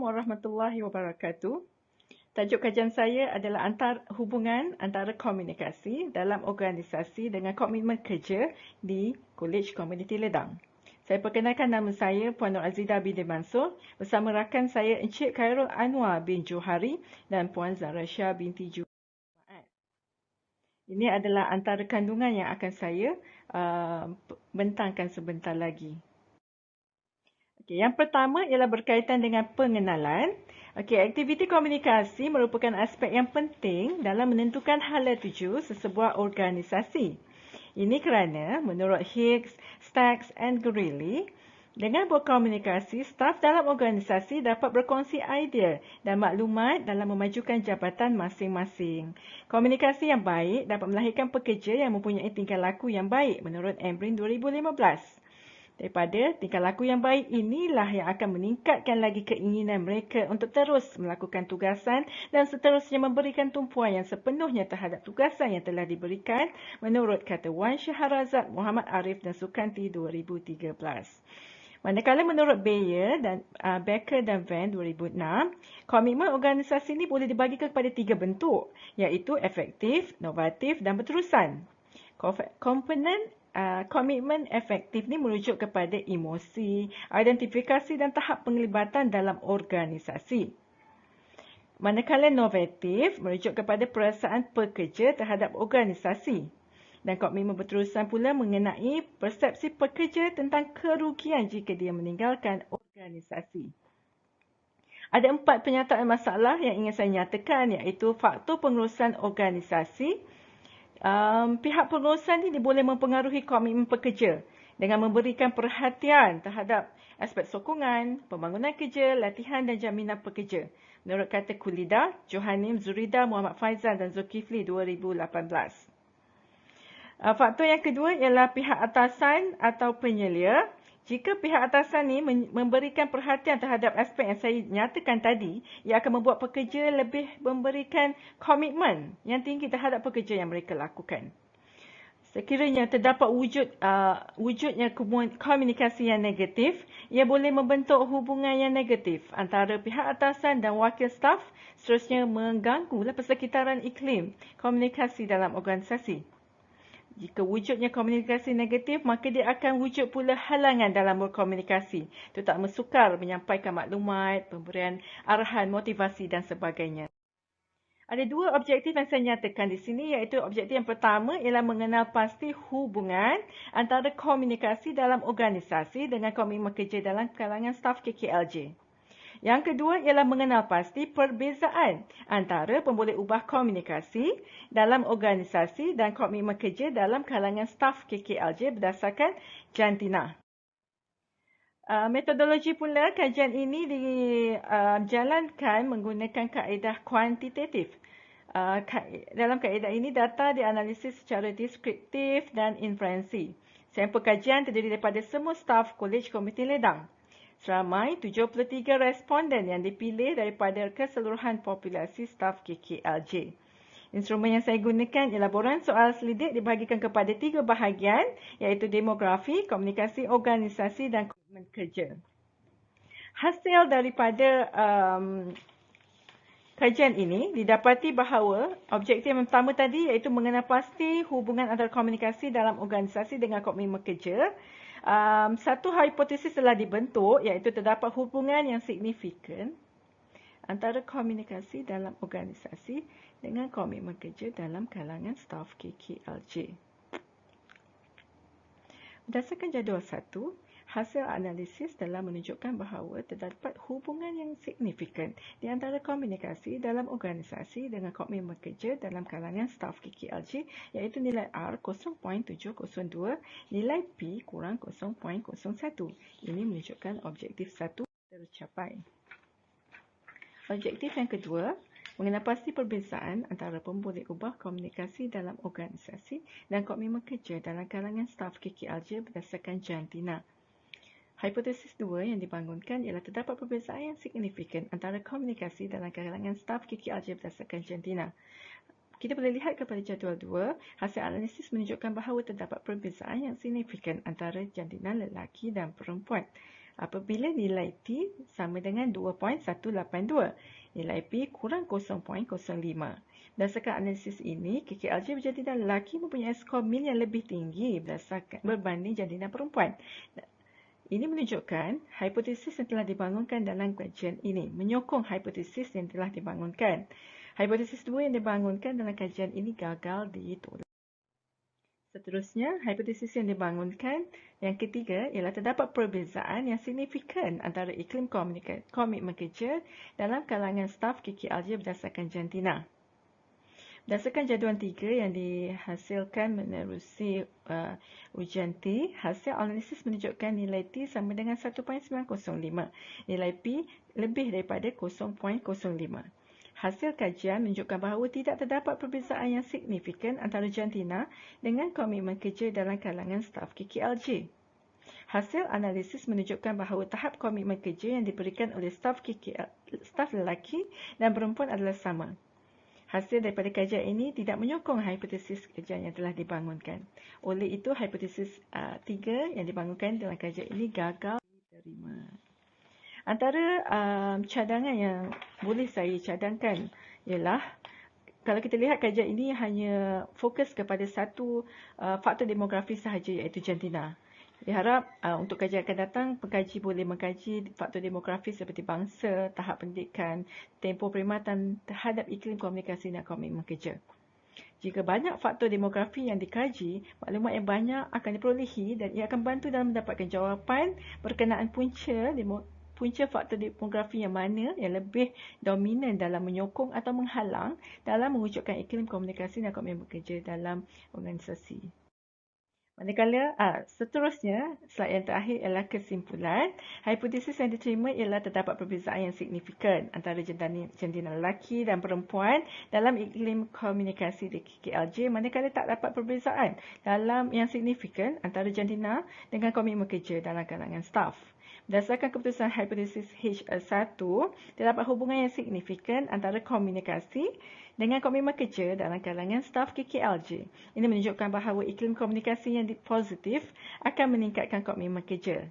Warahmatullahi Wabarakatuh. Tajuk kajian saya adalah hubungan antara komunikasi dalam organisasi dengan komitmen kerja di Kolej Komuniti Ledang. Saya perkenalkan nama saya Puan Nur Azidah binti Mansur bersama rakan saya Encik Khairul Anwar bin Johari dan Puan Zahra Shah binti Jumaat. Ini adalah antara kandungan yang akan saya bentangkan sebentar lagi. Okey, yang pertama ialah berkaitan dengan pengenalan. Okey, aktiviti komunikasi merupakan aspek yang penting dalam menentukan hala tuju sesebuah organisasi. Ini kerana menurut Higgs, Stacks and Greeley, dengan berkomunikasi, staf dalam organisasi dapat berkongsi idea dan maklumat dalam memajukan jabatan masing-masing. Komunikasi yang baik dapat melahirkan pekerja yang mempunyai tingkah laku yang baik menurut Embrin 2015. Daripada tingkah laku yang baik inilah yang akan meningkatkan lagi keinginan mereka untuk terus melakukan tugasan dan seterusnya memberikan tumpuan yang sepenuhnya terhadap tugasan yang telah diberikan menurut kata Wan Shahrazad, Muhammad Arif dan Sukanti 2013. Manakala menurut Becker dan Van 2006, komitmen organisasi ini boleh dibagikan kepada 3 bentuk, iaitu efektif, novatif dan berterusan. Komponen komitmen efektif ni merujuk kepada emosi, identifikasi dan tahap penglibatan dalam organisasi. Manakala novatif merujuk kepada perasaan pekerja terhadap organisasi. Dan komitmen berterusan pula mengenai persepsi pekerja tentang kerugian jika dia meninggalkan organisasi. Ada 4 penyataan masalah yang ingin saya nyatakan, iaitu faktor pengurusan organisasi. Pihak pengurusan ini boleh mempengaruhi komitmen pekerja dengan memberikan perhatian terhadap aspek sokongan, pembangunan kerja, latihan dan jaminan pekerja. Menurut kata Kulida, Johanim, Zurida, Muhammad Faizal dan Zulkifli 2018. Faktor yang kedua ialah pihak atasan atau penyelia. Jika pihak atasan ini memberikan perhatian terhadap aspek yang saya nyatakan tadi, ia akan membuat pekerja lebih memberikan komitmen yang tinggi terhadap pekerja yang mereka lakukan. Sekiranya terdapat wujudnya komunikasi yang negatif, ia boleh membentuk hubungan yang negatif antara pihak atasan dan wakil staf, seterusnya mengganggu persekitaran iklim komunikasi dalam organisasi. Jika wujudnya komunikasi negatif, maka dia akan wujud pula halangan dalam berkomunikasi. Terutama sukar menyampaikan maklumat, pemberian arahan, motivasi dan sebagainya. Ada 2 objektif yang saya nyatakan di sini, iaitu objektif yang pertama ialah mengenal pasti hubungan antara komunikasi dalam organisasi dengan komitmen kerja dalam kalangan staf KKLJ. Yang kedua ialah mengenal pasti perbezaan antara pemboleh ubah komunikasi dalam organisasi dan komitmen kerja dalam kalangan staf KKLJ berdasarkan jantina. Metodologi pula kajian ini dijalankan menggunakan kaedah kuantitatif. Dalam kaedah ini data dianalisis secara deskriptif dan inferensi. Sampel kajian terdiri daripada semua staf Kolej Komuniti Ledang. Seramai 73 responden yang dipilih daripada keseluruhan populasi staf KKLJ. Instrumen yang saya gunakan ialah boran soal selidik dibahagikan kepada 3 bahagian, iaitu demografi, komunikasi organisasi dan komitmen kerja. Hasil daripada kajian ini didapati bahawa objektif yang pertama tadi iaitu mengenal pasti hubungan antara komunikasi dalam organisasi dengan komitmen kerja. Satu hipotesis telah dibentuk, iaitu terdapat hubungan yang signifikan antara komunikasi dalam organisasi dengan komitmen kerja dalam kalangan staf KKLJ. Berdasarkan jadual 1, hasil analisis telah menunjukkan bahawa terdapat hubungan yang signifikan di antara komunikasi dalam organisasi dengan komitmen kerja dalam kalangan staf KKLJ, iaitu nilai R 0.702, nilai P kurang 0.01. Ini menunjukkan objektif 1 tercapai. Objektif yang kedua, mengenal pasti perbezaan antara pemboleh ubah komunikasi dalam organisasi dan komitmen kerja dalam kalangan staf KKLJ berdasarkan jantina. Hipotesis 2 yang dibangunkan ialah terdapat perbezaan yang signifikan antara komunikasi dalam kalangan staf KKLJ berdasarkan jantina. Kita boleh lihat kepada jadual 2, hasil analisis menunjukkan bahawa terdapat perbezaan yang signifikan antara jantina lelaki dan perempuan. apabila nilai T sama dengan 2.182. Nilai P kurang 0.05. Berdasarkan analisis ini, KKLJ berjantina lelaki mempunyai skor mil yang lebih tinggi berbanding jantina perempuan. Ini menunjukkan hipotesis yang telah dibangunkan dalam kajian ini menyokong hipotesis yang telah dibangunkan. Hipotesis 2 yang dibangunkan dalam kajian ini gagal ditolak. Seterusnya, hipotesis yang dibangunkan yang ketiga ialah terdapat perbezaan yang signifikan antara iklim komitmen kerja dalam kalangan staf KKLJ berdasarkan jantina. Berdasarkan jadual 3 yang dihasilkan menerusi ujian T, hasil analisis menunjukkan nilai T sama dengan 1.905. Nilai P lebih daripada 0.05. Hasil kajian menunjukkan bahawa tidak terdapat perbezaan yang signifikan antara jantina dengan komitmen kerja dalam kalangan staf KKLJ. Hasil analisis menunjukkan bahawa tahap komitmen kerja yang diberikan oleh staf lelaki dan perempuan adalah sama. Hasil daripada kajian ini tidak menyokong hipotesis kajian yang telah dibangunkan. Oleh itu, hipotesis 3 yang dibangunkan dalam kajian ini gagal diterima. Antara cadangan yang boleh saya cadangkan ialah kalau kita lihat kajian ini hanya fokus kepada satu faktor demografi sahaja, iaitu jantina. Diharap untuk kajian akan datang, pengkaji boleh mengkaji faktor demografi seperti bangsa, tahap pendidikan, tempoh perkhidmatan terhadap iklim komunikasi dan komitmen kerja. Jika banyak faktor demografi yang dikaji, maklumat yang banyak akan diperolehi dan ia akan bantu dalam mendapatkan jawapan berkenaan punca faktor demografi yang mana yang lebih dominan dalam menyokong atau menghalang dalam mewujudkan iklim komunikasi dan komitmen kerja dalam organisasi. Manakala, seterusnya, slide yang terakhir ialah kesimpulan. Hipotesis yang diterima ialah terdapat perbezaan yang signifikan antara jantina lelaki dan perempuan dalam iklim komunikasi di KKLJ, manakala tak dapat perbezaan yang signifikan antara jantina dengan komitmen kerja dalam kalangan staf. Berdasarkan keputusan hipotesis H1, terdapat hubungan yang signifikan antara komunikasi dengan komitmen kerja dalam kalangan staf KKLJ. Ini menunjukkan bahawa iklim komunikasi yang positif akan meningkatkan komitmen kerja.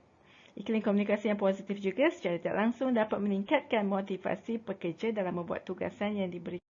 Iklim komunikasi yang positif juga secara tidak langsung dapat meningkatkan motivasi pekerja dalam membuat tugasan yang diberikan.